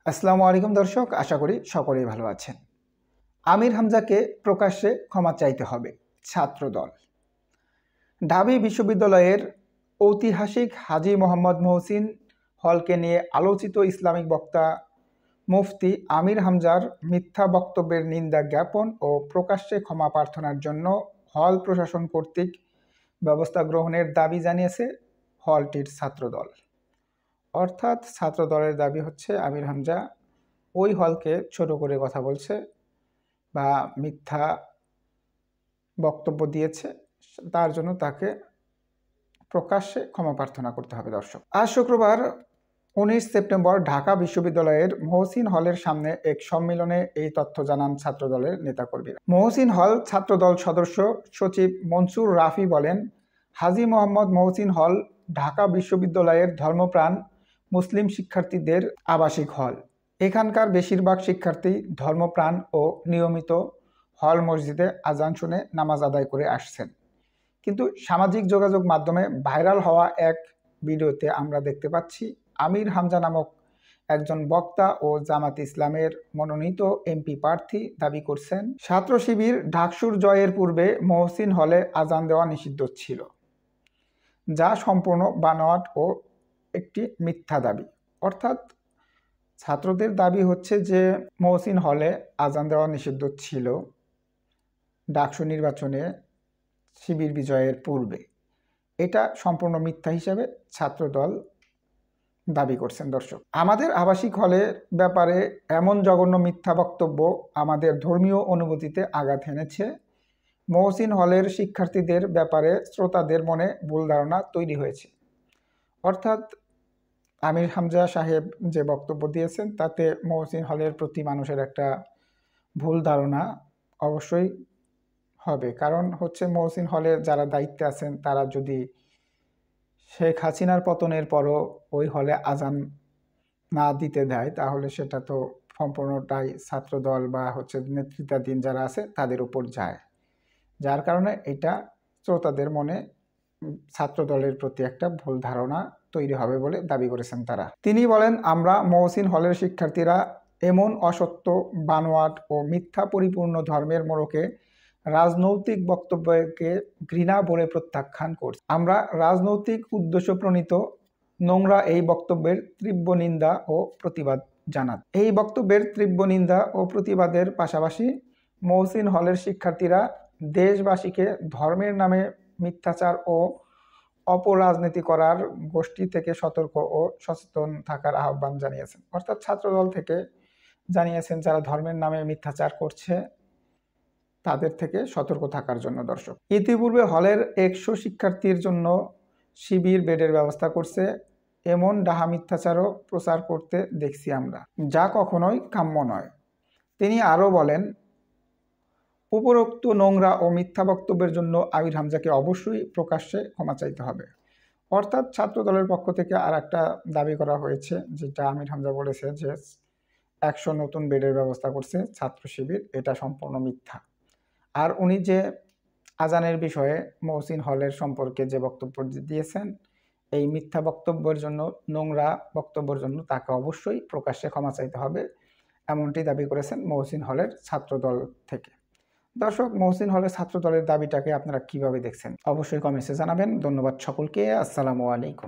আসসালামু আলাইকুম দর্শক, আশা করি সকলেই ভালো আছেন। আমির হামজাকে প্রকাশ্যে ক্ষমা চাইতে হবে ছাত্রদল। ঢাবি বিশ্ববিদ্যালয়ের ঐতিহাসিক হাজী মোহাম্মদ মহসিন হলকে নিয়ে আলোচিত ইসলামিক বক্তা মুফতি আমির হামজার মিথ্যা বক্তব্যের নিন্দা জ্ঞাপন ও প্রকাশ্যে ক্ষমা প্রার্থনার জন্য হল প্রশাসন কর্তৃক ব্যবস্থা গ্রহণের দাবি জানিয়েছে হলটির ছাত্রদল। অর্থাৎ ছাত্রদলের দাবি হচ্ছে আমির হামজা ওই হলকে ছোট করে কথা বলছে বা মিথ্যা বক্তব্য দিয়েছে, তার জন্য তাকে প্রকাশ্যে ক্ষমা প্রার্থনা করতে হবে। দর্শক, আজ শুক্রবার 19 সেপ্টেম্বর ঢাকা বিশ্ববিদ্যালয়ের মহসিন হলের সামনে এক সম্মেলনে এই তথ্য জানান ছাত্রদলের নেতাকর্মীরা। মহসিন হল ছাত্রদল সদস্য সচিব মনসুর রাফি বলেন, হাজী মোহাম্মদ মহসিন হল ঢাকা বিশ্ববিদ্যালয়ের ধর্মপ্রাণ মুসলিম শিক্ষার্থীদের আবাসিক হল। এখানকার বেশিরভাগ শিক্ষার্থী ধর্মপ্রাণ ও নিয়মিত হল মসজিদে আজান শুনে নামাজ আদায় করে আসছেন। কিন্তু সামাজিক যোগাযোগ মাধ্যমে ভাইরাল হওয়া এক ভিডিওতে আমরা দেখতে পাচ্ছি আমির হামজা নামক একজন বক্তা ও জামাত ইসলামের মনোনীত এমপি প্রার্থী দাবি করছেন ছাত্র শিবির ডাকসুর জয়ের পূর্বে মহসিন হলে আজান দেওয়া নিষিদ্ধ ছিল, যা সম্পূর্ণ বানোয়াট ও একটি মিথ্যা দাবি। অর্থাৎ ছাত্রদের দাবি হচ্ছে যে মহসিন হলে আজান দেওয়া নিষিদ্ধ ছিল ডাকসু নির্বাচনে শিবির বিজয়ের পূর্বে। এটা সম্পূর্ণ মিথ্যা হিসাবে ছাত্রদল দাবি করছেন। দর্শক, আমাদের আবাসিক হলের ব্যাপারে এমন জঘন্য মিথ্যা বক্তব্য আমাদের ধর্মীয় অনুভূতিতে আঘাত এনেছে। মহসিন হলের শিক্ষার্থীদের ব্যাপারে শ্রোতাদের মনে ভুল ধারণা তৈরি হয়েছে। অর্থাৎ আমির হামজা সাহেব যে বক্তব্য দিয়েছেন তাতে মহসিন হলের প্রতি মানুষের একটা ভুল ধারণা অবশ্যই হবে। কারণ হচ্ছে মহসিন হলে যারা দায়িত্বে আছেন তারা যদি শেখ হাসিনার পতনের পরও ওই হলে আজান না দিতে দেয় তাহলে সেটা তো সম্পূর্ণটাই ছাত্রদল বা হচ্ছে নেতৃত্বাধীন যারা আছে তাদের উপর যায়, যার কারণে এটা শ্রোতাদের মনে ছাত্রদলের প্রতি একটা ভুল ধারণা তৈরি হবে বলে দাবি করেছেন তারা। তিনি বলেন, আমরা মহসিন হলের শিক্ষার্থীরা এমন অসত্য, বানোয়াট ও মিথ্যা পরিপূর্ণ ধর্মের মোড়কে রাজনৈতিক বক্তব্যকে ঘৃণা বলে প্রত্যাখ্যান করছি। আমরা রাজনৈতিক উদ্দেশ্য প্রণীত নোংরা এই বক্তব্যের তীব্র নিন্দা ও প্রতিবাদ জানান। এই বক্তব্যের তীব্র নিন্দা ও প্রতিবাদের পাশাপাশি মহসিন হলের শিক্ষার্থীরা দেশবাসীকে ধর্মের নামে মিথ্যাচার ও অপরাজনীতি করার গোষ্ঠী থেকে সতর্ক ও সচেতন থাকার আহ্বান জানিয়েছেন। অর্থাৎ ছাত্রদল থেকে জানিয়েছেন যারা ধর্মের নামে মিথ্যাচার করছে তাদের থেকে সতর্ক থাকার জন্য। দর্শক, ইতিপূর্বে হলের 100 শিক্ষার্থীর জন্য শিবির বেডের ব্যবস্থা করছে, এমন ডাহা মিথ্যাচারও প্রচার করতে দেখছি আমরা, যা কখনোই কাম্য নয়। তিনি আরও বলেন, উপরোক্ত নোংরা ও মিথ্যা বক্তব্যের জন্য আমির হামজাকে অবশ্যই প্রকাশ্যে ক্ষমা চাইতে হবে। অর্থাৎ ছাত্রদলের পক্ষ থেকে আর একটা দাবি করা হয়েছে, যেটা আমির হামজা বলেছে যে 100 নতুন বেডের ব্যবস্থা করছে ছাত্র শিবির, এটা সম্পূর্ণ মিথ্যা। আর উনি যে আজানের বিষয়ে মহসিন হলের সম্পর্কে যে বক্তব্য দিয়েছেন, এই মিথ্যা বক্তব্যের জন্য, নোংরা বক্তব্যের জন্য তাকে অবশ্যই প্রকাশ্যে ক্ষমা চাইতে হবে, এমনটি দাবি করেছেন মহসিন হলের ছাত্রদল থেকে। দর্শক, মহসিন হলের ছাত্রদলের দাবিটাকে আপনারা কিভাবে দেখছেন অবশ্যই কমেন্টসে জানাবেন। ধন্যবাদ সকলকে। আসসালামু আলাইকুম।